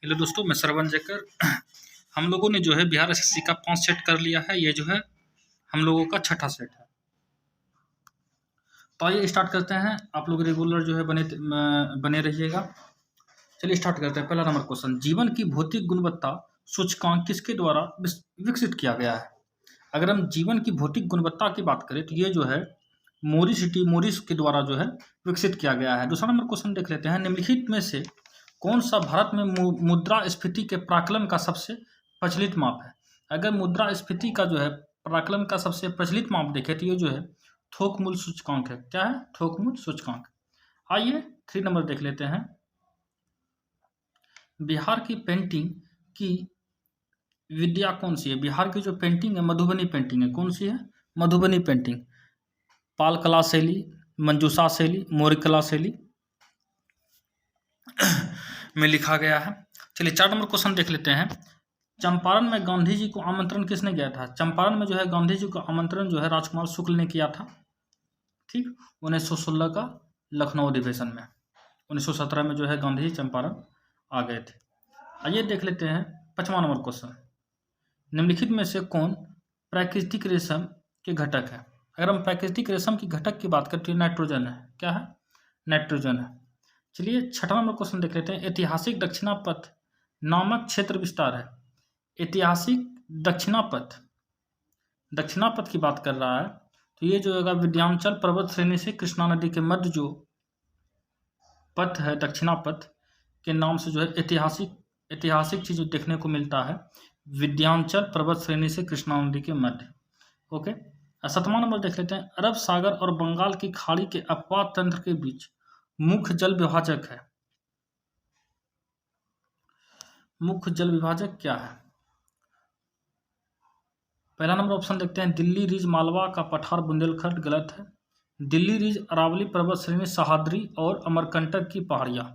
Hello दोस्तों, मैं श्रवण जयकर। हम लोगों ने जो है बिहार एसएससी का 5 सेट कर लिया है। ये जो है हम लोगों का छठा सेट है। तो आइए स्टार्ट करते हैं। आप लोग रेगुलर जो है बने रहिएगा। चलिए स्टार्ट करते हैं। पहला नंबर क्वेश्चन, जीवन की भौतिक गुणवत्ता सूचकांक किसके द्वारा विकसित किया गया है? अगर हम जीवन की भौतिक गुणवत्ता की बात करें तो ये जो है मोरिस के द्वारा जो है विकसित किया गया है। दूसरा नंबर क्वेश्चन देख लेते हैं। निम्नलिखित में से कौन सा भारत में मुद्रास्फीति के प्राकलन का सबसे प्रचलित माप है? अगर मुद्रास्फीति का जो है प्राकलन का सबसे प्रचलित माप देखें तो ये जो है थोक मूल्य सूचकांक है। क्या है? थोक मूल्य सूचकांक। आइए 3 नंबर देख लेते हैं। बिहार की पेंटिंग की विद्या कौन सी है? बिहार की जो पेंटिंग है मधुबनी पेंटिंग है। कौन सी है? मधुबनी पेंटिंग। पाल कला शैली, मंजूषा शैली, मौर्य कला शैली में लिखा गया है। चलिए 4 नंबर क्वेश्चन देख लेते हैं। चंपारण में गांधी जी को आमंत्रण किसने किया था? चंपारण में जो है गांधी जी को आमंत्रण जो है राजकुमार शुक्ल ने किया था। ठीक, 1916 का लखनऊ अधिवेशन में। 1917 में जो है गांधी जी चंपारण आ गए थे। आइए देख लेते हैं 5वां नंबर क्वेश्चन। निम्नलिखित में से कौन प्राकृतिक रेशम के घटक है? अगर हम प्राकृतिक रेशम की घटक की बात करें तो नाइट्रोजन है। क्या है? नाइट्रोजन है। चलिए 6वां नंबर क्वेश्चन देख लेते हैं। ऐतिहासिक दक्षिणापथ नामक क्षेत्र विस्तार है। ऐतिहासिक दक्षिणापथ की बात कर रहा है तो ये जो होगा विंध्याचल पर्वत श्रेणी से कृष्णा नदी के मध्य जो पथ है दक्षिणापथ के नाम से जो है ऐतिहासिक चीज देखने को मिलता है। विंध्याचल पर्वत श्रेणी से कृष्णा नदी के मध्य। ओके। 7वां नंबर देख लेते हैं। अरब सागर और बंगाल की खाड़ी के अपवाद तंत्र के बीच मुख्य जल विभाजक है। मुख्य जल विभाजक क्या है? पहला नंबर ऑप्शन देखते हैं। दिल्ली रिज मालवा का पठार बुंदेलखंड। गलत है। दिल्ली रिज अरावली पर्वत श्रेणी सहाद्री और अमरकंटक की पहाड़ियां।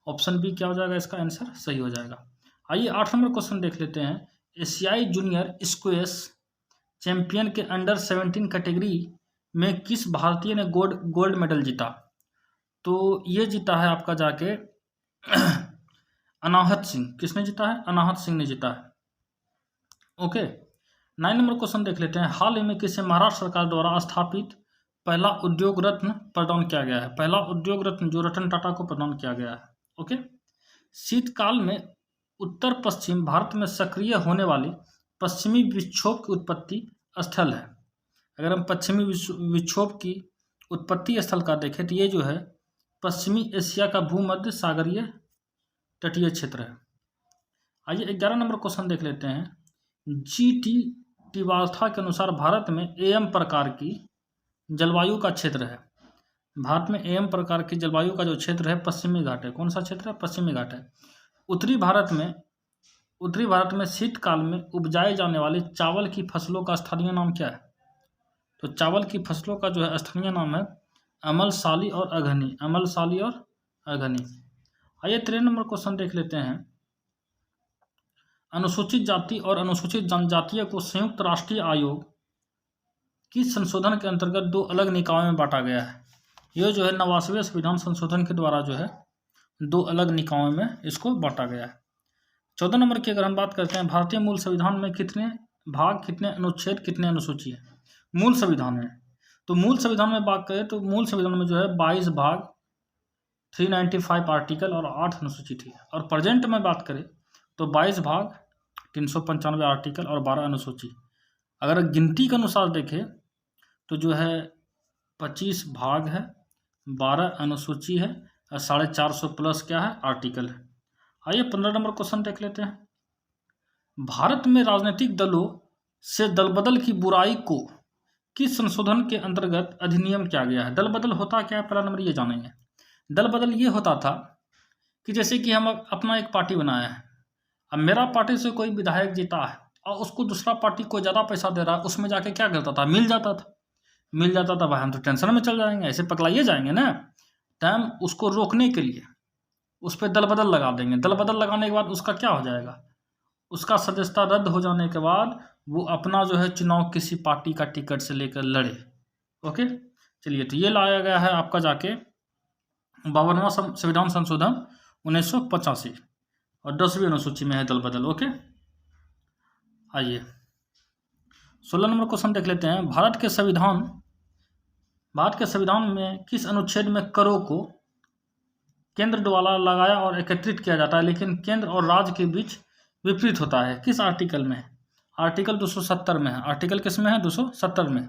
ऑप्शन बी क्या हो जाएगा? इसका आंसर सही हो जाएगा। आइए 8 नंबर क्वेश्चन देख लेते हैं। एशियाई जूनियर स्क्वैश चैंपियन के अंडर 17 कैटेगरी में किस भारतीय ने गोल्ड मेडल जीता? तो ये जीता है आपका जाके अनाहत सिंह। किसने जीता है? अनाहत सिंह ने जीता है। ओके। 9 नंबर क्वेश्चन देख लेते हैं। हाल ही में किसे महाराष्ट्र सरकार द्वारा स्थापित पहला उद्योग रत्न प्रदान किया गया है? पहला उद्योग रत्न जो रतन टाटा को प्रदान किया गया है। ओके। शीतकाल में उत्तर पश्चिम भारत में सक्रिय होने वाली पश्चिमी विक्षोभ की उत्पत्ति स्थल है। अगर हम पश्चिमी विक्षोभ की उत्पत्ति स्थल का देखें तो ये जो है पश्चिमी एशिया का भूमध्य सागरीय तटीय क्षेत्र है। आइए 11 नंबर क्वेश्चन देख लेते हैं। GT वार्ता के अनुसार भारत में AM प्रकार की जलवायु का क्षेत्र है। भारत में AM प्रकार की जलवायु का जो क्षेत्र है पश्चिमी घाट है। कौन सा क्षेत्र है? पश्चिमी घाट है। उत्तरी भारत में शीतकाल में उपजाए जाने वाली चावल की फसलों का स्थानीय नाम क्या है? तो चावल की फसलों का जो है स्थानीय नाम है अमलसाली और अघनी। अमलसाली और अघनी। आइए 13 नंबर क्वेश्चन देख लेते हैं। अनुसूचित जाति और अनुसूचित जनजातीय को संयुक्त राष्ट्रीय आयोग किस संशोधन के अंतर्गत 2 अलग निकायों में बांटा गया है? यह जो है 89वें संविधान संशोधन के द्वारा जो है 2 अलग निकायों में इसको बांटा गया है। 14 नंबर की अगर हम बात करते हैं। भारतीय मूल संविधान में कितने भाग, कितने अनुच्छेद, कितने अनुसूची है? मूल संविधान में तो मूल संविधान में बात करें तो मूल संविधान में जो है 22 भाग, 395 आर्टिकल और 8 अनुसूची थी। और प्रेजेंट में बात करें तो 22 भाग, 395 आर्टिकल और 12 अनुसूची। अगर गिनती के अनुसार देखें तो जो है 25 भाग है, 12 अनुसूची है और 450 प्लस क्या है? आर्टिकल है। आइए 15 नंबर क्वेश्चन देख लेते हैं। भारत में राजनीतिक दलों से दलबदल की बुराई को किस संशोधन के अंतर्गत अधिनियम किया गया है? दल बदल होता क्या है? पहला नंबर ये जानेंगे। दल बदल ये होता था कि जैसे कि हम अपना एक पार्टी बनाया है। अब मेरा पार्टी से कोई विधायक जीता है और उसको दूसरा पार्टी को ज़्यादा पैसा दे रहा है, उसमें जाके क्या करता था? मिल जाता था भाई, हम तो टेंशन में चल जाएंगे, ऐसे पकड़ाइए जाएंगे ना। टाइम उसको रोकने के लिए उस पर दल बदल लगा देंगे। दल बदल लगाने के बाद उसका क्या हो जाएगा? उसका सदस्यता रद्द हो जाने के बाद वो अपना जो है चुनाव किसी पार्टी का टिकट से लेकर लड़े। ओके। चलिए तो ये लाया गया है आपका जाके 52वां संविधान संशोधन 1985। और 10वीं अनुसूची में है दल बदल। ओके, आइए 16 नंबर क्वेश्चन देख लेते हैं। भारत के संविधान में किस अनुच्छेद में करों को केंद्र द्वारा लगाया और एकत्रित किया जाता है, लेकिन केंद्र और राज्य के बीच विपरीत होता है? किस आर्टिकल में? आर्टिकल 270 में है। आर्टिकल किस में है? 270 में।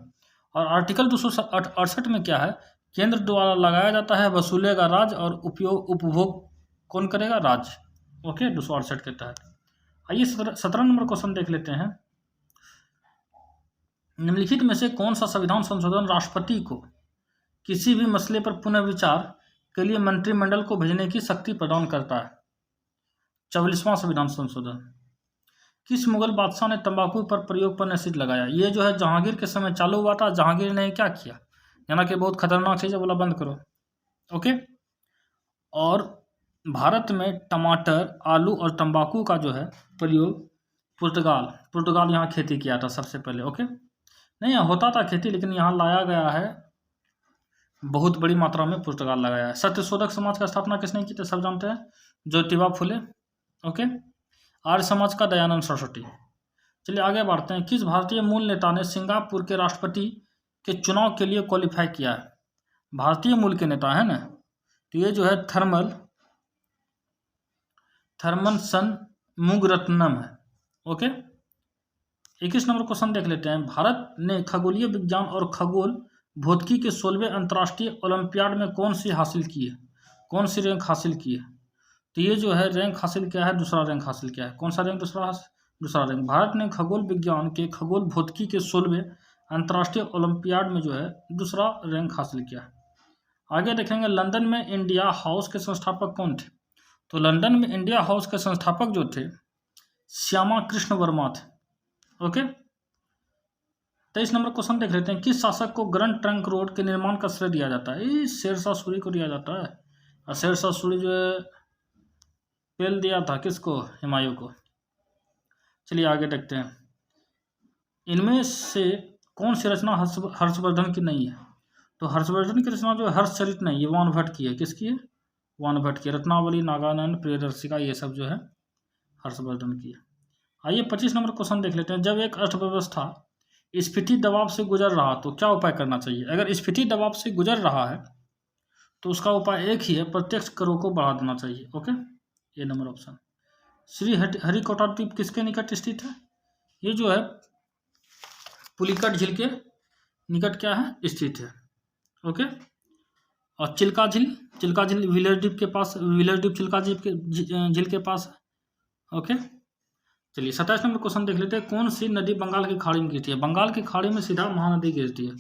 और आर्टिकल 268 में क्या है? केंद्र द्वारा लगाया जाता है, वसूलेगा राज्य, और उपभोग कौन करेगा? राज्य। ओके, 268 के तहत। आइए 17 नंबर क्वेश्चन देख लेते हैं। निम्नलिखित में से कौन सा संविधान संशोधन राष्ट्रपति को किसी भी मसले पर पुनर्विचार के लिए मंत्रिमंडल को भेजने की शक्ति प्रदान करता है? 44वां संविधान संशोधन। किस मुगल बादशाह ने तंबाकू पर प्रयोग पर निषेध लगाया? ये जो है जहांगीर के समय चालू हुआ था। जहांगीर ने क्या किया? यानी कि बहुत खतरनाक चीज़ है, बोला बंद करो। ओके, और भारत में टमाटर, आलू और तंबाकू का जो है प्रयोग पुर्तगाल यहाँ खेती किया था सबसे पहले। ओके, नहीं होता था खेती, लेकिन यहाँ लाया गया है, बहुत बड़ी मात्रा में पुर्तगाल लगाया है। सत्यशोधक समाज का स्थापना किसने की थी? सब जानते हैं, ज्योतिबा फुले। ओके, आर्य समाज का दयानंद सरस्वती। चलिए आगे बढ़ते हैं। किस भारतीय मूल नेता ने सिंगापुर के राष्ट्रपति के चुनाव के लिए क्वालिफाई किया है? भारतीय मूल के नेता है ना, तो ये जो है थर्मन मुगरत्नम है। ओके, 21 नंबर क्वेश्चन देख लेते हैं। भारत ने खगोलीय विज्ञान और खगोल भौतिकी के 16वें अंतर्राष्ट्रीय ओलंपियाड में कौन सी रैंक हासिल की है? तो ये जो है रैंक हासिल किया है, दूसरा रैंक हासिल किया है। कौन सा रैंक? दूसरा रैंक। भारत ने खगोल विज्ञान के खगोल भौतिकी के 16वें अंतर्राष्ट्रीय ओलंपियाड में जो है दूसरा रैंक हासिल किया है। आगे देखेंगे, लंदन में इंडिया हाउस के संस्थापक कौन थे? तो लंदन में इंडिया हाउस के संस्थापक जो थे श्यामा कृष्ण वर्मा थे। ओके, 23 नंबर क्वेश्चन देख लेते हैं। किस शासक को ग्रैंड ट्रंक रोड के निर्माण का श्रेय दिया जाता है? ये शेरशाह सूरी को दिया जाता है। और शेरशाह सूरी जो है पेल दिया था किसको? हुमायूं को। चलिए आगे देखते हैं। इनमें से कौन सी रचना हर्षवर्धन की नहीं है? तो हर्षवर्धन की रचना जो है हर्षचरित नहीं, ये वान भट्ट की है। किसकी है? वान भट्ट की। रत्नावली, नागानंद, प्रियदर्शिका, ये सब जो है हर्षवर्धन की है। आइए 25 नंबर क्वेश्चन देख लेते हैं। जब एक अर्थव्यवस्था स्फीति दबाव से गुजर रहा तो क्या उपाय करना चाहिए? अगर स्फीति दबाव से गुजर रहा है तो उसका उपाय एक ही है, प्रत्यक्ष करों को बढ़ा देना चाहिए। ओके, ये नंबर ऑप्शन। श्री हरिकोटा द्वीप किसके निकट स्थित है? ये जो है पुलिकट झील के निकट क्या है? स्थित है। ओके, और चिल्का झील व्हीलर द्वीप के पास, चिल्का झील के पास है। ओके, चलिए 27 नंबर क्वेश्चन देख लेते हैं। कौन सी नदी बंगाल की खाड़ी में गिरती है? बंगाल की खाड़ी में सीधा महानदी गिरती है।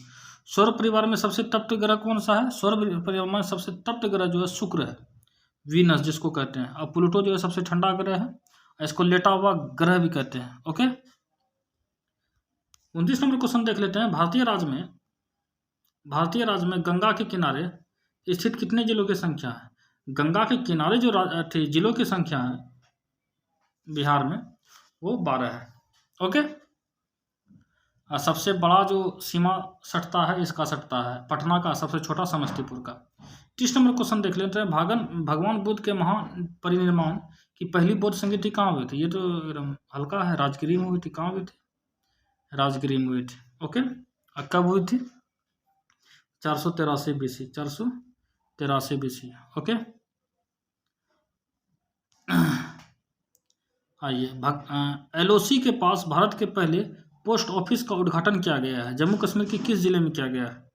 सौर परिवार में सबसे तप्त ग्रह कौन सा है? सौर परिवार में सबसे तप्त ग्रह जो है शुक्र है, वीनस जिसको कहते हैं। और प्लूटो जो है सबसे ठंडा ग्रह है, इसको लेटा हुआ ग्रह भी कहते हैं। ओके, 29 नंबर क्वेश्चन देख लेते हैं। भारतीय राज्य में गंगा के किनारे स्थित कितने जिलों की संख्या है? गंगा के किनारे जो जिलों की संख्या है बिहार में वो 12 है। ओके, और सबसे बड़ा जो सीमा सटता है इसका सटता है पटना का, सबसे छोटा समस्तीपुर का। 30 नंबर क्वेश्चन देख लेते हैं। भगवान बुद्ध के महान परिनिर्वाण की पहली बौद्ध संगीति कहाँ हुई थी? ये तो एकदम हल्का है, राजगिरी में हुई थी। कहाँ हुई थी? राजगिरी में हुई थी। ओके, और कब हुई थी? 483 BC, 483 BC। ओके, आइए LOC के पास भारत के पहले पोस्ट ऑफिस का उद्घाटन किया गया है? जम्मू कश्मीर के किस जिले में किया गया है?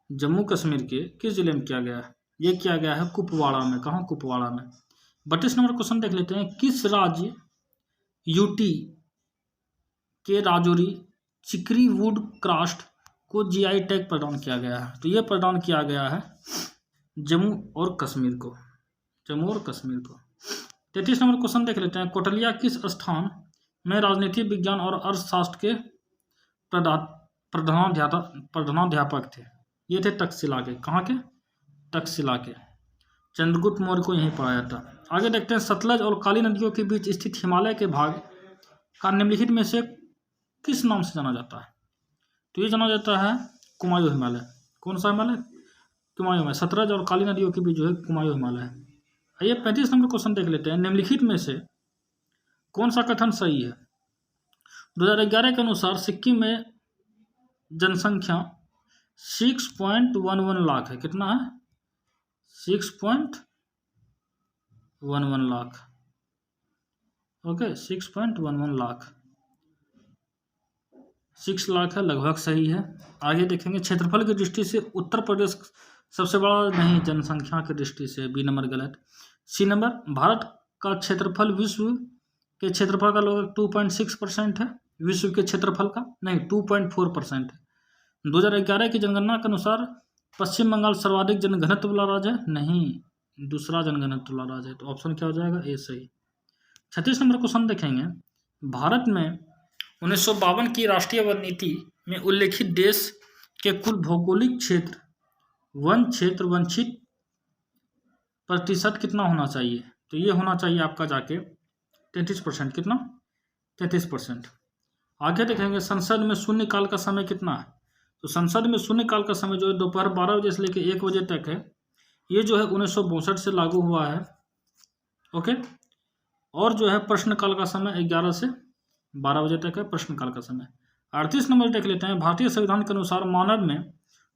जम्मू कश्मीर के किस जिले में किया गया है? ये किया गया है कुपवाड़ा में। कहाँ? कुपवाड़ा में। 32 नंबर क्वेश्चन देख लेते हैं। किस राज्य यूटी के राजौरी चिकरी वुड क्राफ्ट को GI टैग प्रदान किया गया है? तो ये प्रदान किया गया है जम्मू और कश्मीर को। 33 नंबर क्वेश्चन देख लेते हैं। कोटलिया किस स्थान में राजनीति विज्ञान और अर्थशास्त्र के प्रधानाध्यापक थे? ये थे तक्षशिला के। कहाँ के? तक्षशिला के। चंद्रगुप्त मौर्य को यहीं पढ़ाया था। आगे देखते हैं। सतलज और काली नदियों के बीच स्थित हिमालय के भाग का निम्नलिखित में से किस नाम से जाना जाता है? तो ये जाना जाता है कुमायूं हिमालय। कौन सा हिमालय? कुमायूं हिमालय। सतलज और काली नदियों के बीच जो है कुमायूं हिमालय है। आइए 35 नंबर क्वेश्चन देख लेते हैं। निम्नलिखित में से कौन सा कथन सही है? 2011 के अनुसार सिक्किम में जनसंख्या 6.11 लाख है। कितना है? 6.11 लाख। ओके, 6.11 लाख, 6 लाख है, लगभग सही है। आगे देखेंगे, क्षेत्रफल की दृष्टि से उत्तर प्रदेश सबसे बड़ा नहीं, जनसंख्या की दृष्टि से बी नंबर गलत। सी नंबर, भारत का क्षेत्रफल विश्व के क्षेत्रफल का लगभग 2.6% है। विश्व के क्षेत्रफल का नहीं, 2.4% है। 2011 की जनगणना के अनुसार पश्चिम बंगाल सर्वाधिक जनघनत्व वाला राज्य है। नहीं, दूसरा जनघनत्व वाला राज्य है। तो ऑप्शन क्या हो जाएगा? ए सही। 36 नंबर क्वेश्चन देखेंगे। भारत में 1952 की राष्ट्रीय वन नीति में उल्लेखित देश के कुल भौगोलिक क्षेत्र वंचित प्रतिशत कितना होना चाहिए? तो ये होना चाहिए आपका जाके 33%। कितना? 33%। आगे देखेंगे, संसद में शून्यकाल का समय कितना है? तो संसद में शून्यकाल का समय जो है दोपहर 12 बजे से लेकर 1 बजे तक है। ये जो है 1962 से लागू हुआ है। ओके, और जो है प्रश्नकाल का समय 11 से 12 बजे तक है प्रश्नकाल का समय। 38 नंबर देख लेते हैं। भारतीय संविधान के अनुसार मानव में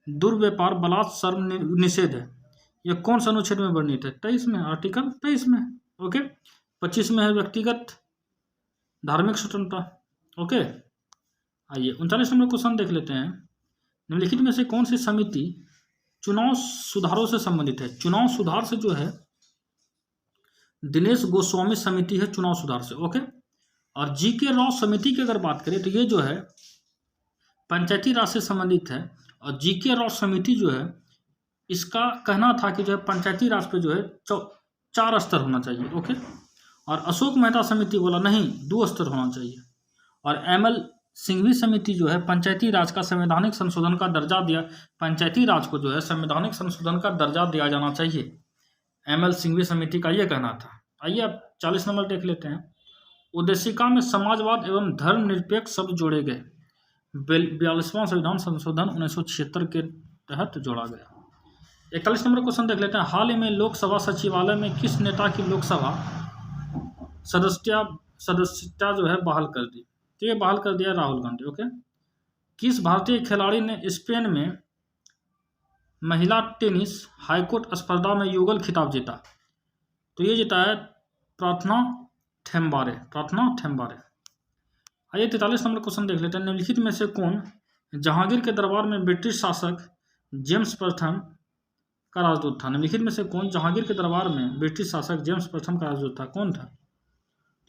दुर्व्यापार बलात्कार निषेध है, यह कौन सा अनुच्छेद में वर्णित है? 23 में, आर्टिकल 23 में। ओके, 25 में है व्यक्तिगत धार्मिक स्वतंत्रता। ओके, आइए 39 नंबर क्वेश्चन देख लेते हैं। निम्नलिखित में से कौन सी समिति चुनाव सुधारों से संबंधित है? चुनाव सुधार से जो है दिनेश गोस्वामी समिति है, चुनाव सुधार से। ओके, और जीके राव समिति की अगर बात करें तो ये जो है पंचायती राज से संबंधित है। और जीके राव समिति जो है इसका कहना था कि जो है पंचायती राज पे जो है 4 स्तर होना चाहिए। ओके, और अशोक मेहता समिति बोला नहीं, 2 स्तर होना चाहिए। और एमएल सिंघवी समिति जो है पंचायती राज का संवैधानिक संशोधन का दर्जा दिया, पंचायती राज को जो है संवैधानिक संशोधन का दर्जा दिया जाना चाहिए। एमएल सिंघवी समिति का यह कहना था। आइए अब 40 नंबर देख लेते हैं। उद्देशिका में समाजवाद एवं धर्मनिरपेक्ष शब्द जोड़े गए। 42वां संविधान संशोधन 1976 के तहत जोड़ा गया। 41 नंबर क्वेश्चन देख लेते हैं। हाल ही में लोकसभा सचिवालय में किस नेता की लोकसभा सदस्यता जो है बहाल कर दी? तो ये बहाल कर दिया राहुल गांधी। ओके, किस भारतीय खिलाड़ी ने स्पेन में महिला टेनिस हाईकोर्ट स्पर्धा में युगल खिताब जीता? तो ये जीता है प्रार्थना ठेम्बारे। आइए 43 नंबर क्वेश्चन देख लेते हैं। निम्नलिखित में से कौन जहांगीर के दरबार में ब्रिटिश शासक जेम्स प्रथम का राजदूत था? निम्नलिखित में से कौन जहांगीर के दरबार में ब्रिटिश शासक जेम्स प्रथम का राजदूत था? कौन था? तो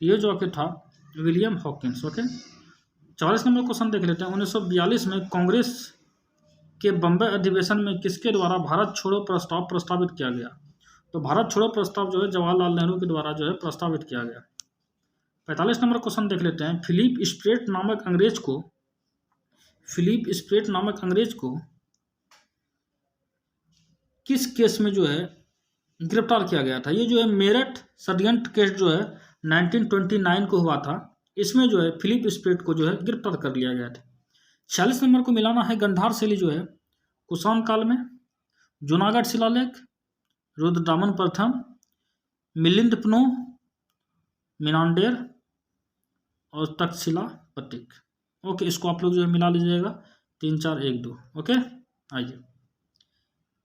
ये जो था William Hawkins. Okay, 44 number question देख लेते हैं। 1942 में कांग्रेस के बम्बई अधिवेशन में किसके द्वारा भारत छोड़ो प्रस्ताव प्रस्तावित किया गया? तो भारत छोड़ो प्रस्ताव जो है जवाहरलाल नेहरू के द्वारा जो है प्रस्तावित किया गया। 45 नंबर क्वेश्चन देख लेते हैं। फिलिप स्प्रेट नामक अंग्रेज को किस केस में जो है गिरफ्तार किया गया था? ये जो है मेरठ षड्यंत्र केस जो है 1929 को हुआ था। इसमें जो है फिलिप स्प्रेट को जो है गिरफ्तार कर लिया गया था। 46 नंबर को मिलाना है। गंधार शैली जो है कुषाण काल में, जूनागढ़ शिलालेख, रुद्रदामन प्रथम, मिलिंद मिनांडेर और तक्षशिला पट्टिक। ओके, इसको आप लोग जो है मिला लीजिएगा 3 4 1 2। ओके, आइए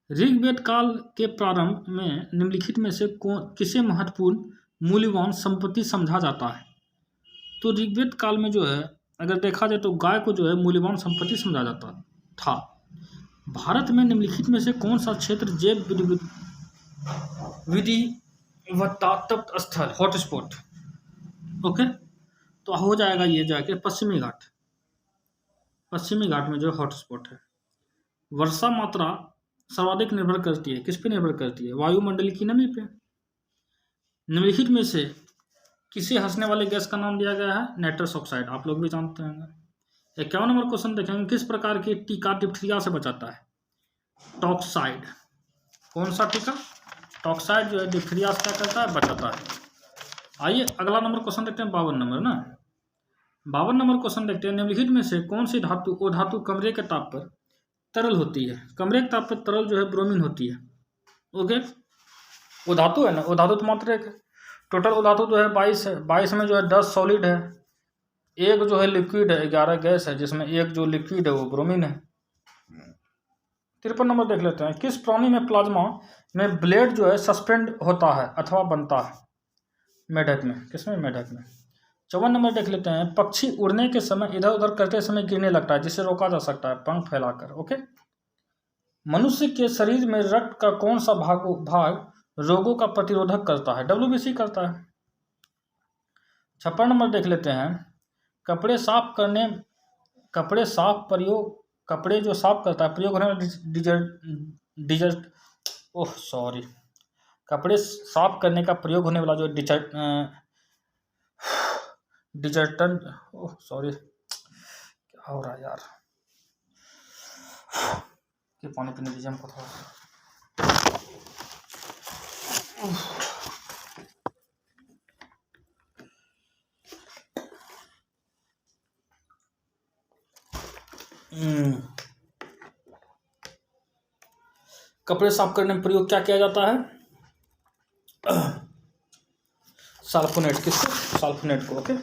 ऋग्वेद काल के प्रारंभ में निम्नलिखित में से किसे महत्वपूर्ण मूल्यवान संपत्ति समझा जाता है? तो ऋग्वेद काल में जो है अगर देखा जाए तो गाय को जो है मूल्यवान संपत्ति समझा जाता था। भारत में निम्नलिखित में से कौन सा क्षेत्र जैव विविधता स्थल हॉटस्पॉट? ओके, तो हो जाएगा ये जाके पश्चिमी घाट में जो हॉटस्पॉट है। वर्षा मात्रा सर्वाधिक निर्भर करती है, किस पे निर्भर करती है? वायुमंडल की नमी पे। निम्नलिखित में से किसे हंसने वाले गैस का नाम दिया गया है? नाइट्रस ऑक्साइड, आप लोग भी जानते होंगे। 51 नंबर क्वेश्चन देखेंगे। किस प्रकार की टीका डिप्थीरिया से बचाता है? टॉक्साइड। कौन सा टीका? टॉक्साइड जो है डिप्थीरिया से क्या करता है? बचाता है। आइए अगला नंबर क्वेश्चन देखते हैं। 52 नंबर ना, 52 नंबर क्वेश्चन देखते हैं। निम्नलिखित में से कौन सी धातु कमरे के ताप पर तरल होती है? कमरे के ताप पर तरल जो है ब्रोमीन होती है। ओके, उधातु है ना, उधातु तो मात्र एक है। टोटल उधातु जो है 22 है, 22 में जो है 10 सॉलिड है, एक जो है लिक्विड है, 11 गैस है, जिसमें एक जो लिक्विड है वो ब्रोमीन है। 53 नंबर देख लेते हैं, किस प्राणी में प्लाज्मा में ब्लेड जो है सस्पेंड होता है अथवा बनता है? मेढक में। किसमें? मेढक में। 54 नंबर देख लेते हैं, पक्षी उड़ने के समय इधर उधर करते समय गिरने लगता है, जिसे रोका जा सकता है पंख फैलाकर। ओके। मनुष्य के शरीर में रक्त का कौन सा भाग रोगों का प्रतिरोधक करता है? WBC करता है। 56 नंबर देख लेते हैं, कपड़े जो साफ करता है प्रयोग होने वाला कपड़े साफ करने का प्रयोग होने वाला जो डिटर्जेंट, क्या हो रहा है यार, कि पानी पीने दीजिए हमको थोड़ा। कपड़े साफ करने में प्रयोग क्या किया जाता है? साल्फोनेट। किसको? साल्फोनेट को। ओके।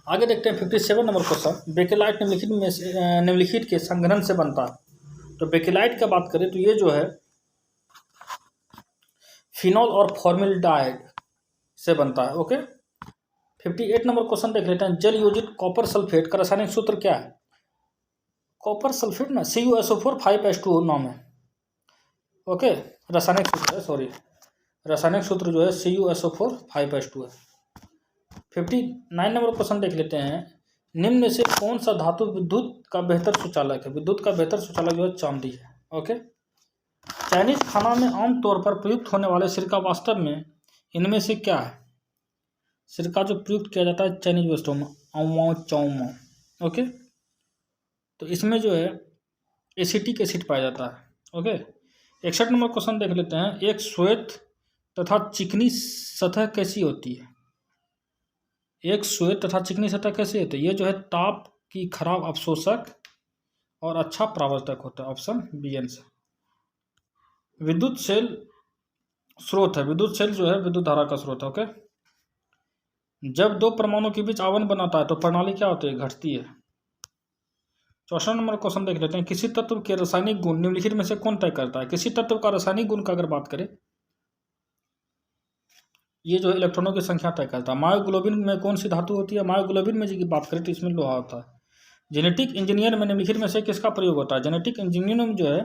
आगे देखते हैं 57 नंबर क्वेश्चन, बेकेलाइट निम्नलिखित के संघनन से बनता है। तो बेकेलाइट का बात करें तो ये जो है फिनॉल और फॉर्मेल्डिहाइड से बनता है। ओके। 58 नंबर क्वेश्चन देख लेते हैं, जल योजित कॉपर सल्फेट का रासायनिक सूत्र क्या है? कॉपर सल्फेट ना CuSO4 5H2O नाम है। ओके। रासायनिक सूत्र है, सॉरी, रासायनिक सूत्र जो है CuSO4 5H2 है। 59 नंबर क्वेश्चन देख लेते हैं, निम्न में से कौन सा धातु विद्युत का बेहतर सुचालक है? विद्युत का बेहतर सुचालक जो है चांदी है। ओके। चाइनीज खाना में आमतौर पर प्रयुक्त होने वाले सिरका वास्तव में इनमें से क्या है? सिरका जो प्रयुक्त किया जाता है चाइनीज वस्तुओं में, चौमा। ओके। तो इसमें जो है एसिटिक एसिड पाया जाता है। ओके। 61 नंबर क्वेश्चन देख लेते हैं, एक श्वेत तथा चिकनी सतह कैसी होती है? एक श्वेत तथा चिकनी सतह कैसी होती है? ये जो है ताप की खराब अवशोषक और अच्छा परावर्तक होता है। Option B answer. विद्युत सेल स्रोत है, विद्युत सेल जो है विद्युत धारा का स्रोत है। ओके। जब दो परमाणु के बीच आवन बनाता है तो प्रणाली क्या होती है? घटती है। 64 नंबर क्वेश्चन देख लेते हैं, किसी तत्व के रासायनिक गुण निम्नलिखित में से कौन तय करता है? किसी तत्व का रासायनिक गुण का अगर बात करें, ये जो इलेक्ट्रॉनों की संख्या तय करता है। मायोग्लोबिन में कौन सी धातु होती है? मायोग्लोबिन में जी की बात करें तो इसमें लोहा होता है। जेनेटिक इंजीनियर में निम्नलिखित में से किसका प्रयोग होता है? जेनेटिक इंजीनियर में जो है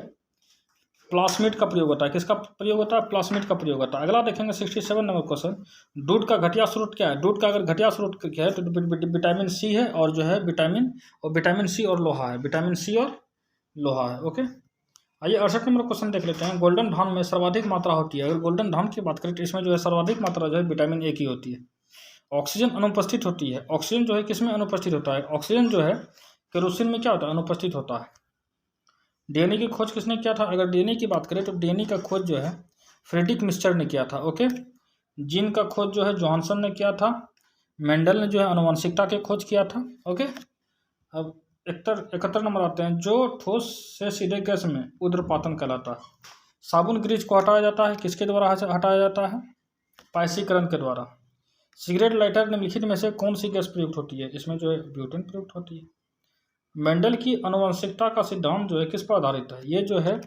प्लास्मिड का प्रयोग होता है। किसका प्रयोग होता है? प्लास्मिड का प्रयोग होता है। अगला देखेंगे 67 नंबर क्वेश्चन, दूध का घटिया स्रोत क्या है? दूध का अगर घटिया स्रोत क्या है तो विटामिन सी है, और जो है विटामिन सी और लोहा है। विटामिन सी और लोहा है। ओके। आइए 68 नंबर क्वेश्चन देख लेते हैं, गोल्डन धान में सर्वाधिक मात्रा होती है। अगर गोल्डन धान की बात करें तो इसमें जो है सर्वाधिक मात्रा जो है विटामिन ए की होती है। ऑक्सीजन अनुपस्थित होती है। ऑक्सीजन जो है किसमें अनुपस्थित होता है? ऑक्सीजन जो है केरोसिन में क्या होता है? अनुपस्थित होता है। डीएनए की खोज किसने किया था? अगर डीएनए की बात करें तो डीएनए का खोज जो है फ्रेडरिक मिक्सचर ने किया था। ओके। जीन का खोज जो है जॉनसन ने किया था। मेंडल ने जो है आनुवंशिकता के खोज किया था। ओके। अब 71 नंबर आते हैं, जो ठोस से सीधे गैस में ऊर्ध्वपातन कहलाता है। साबुन ग्रीज को हटाया जाता है, किसके द्वारा हटाया जाता है? पाइसीकरण के द्वारा। सिगरेट लाइटर निम्नलिखित में से कौन सी गैस प्रयुक्त होती है? इसमें जो है ब्यूटेन प्रयुक्त होती है। मेंडल की आनुवंशिकता का सिद्धांत जो है किस पर आधारित है? ये जो है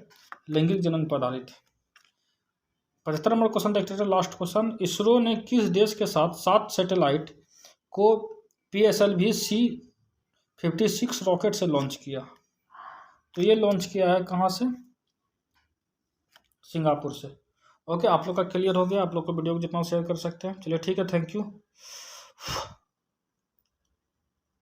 लैंगिक जनन पर आधारित है। 75 नंबर क्वेश्चन देखते हैं, लास्ट क्वेश्चन, इसरो ने किस देश के साथ 7 सैटेलाइट को PSLV C56 रॉकेट से लॉन्च किया? तो ये लॉन्च किया है कहाँ से? सिंगापुर से। ओके। आप लोग का क्लियर हो गया? आप लोग को वीडियो को जितना शेयर कर सकते हैं। चलिए ठीक है, थैंक यू।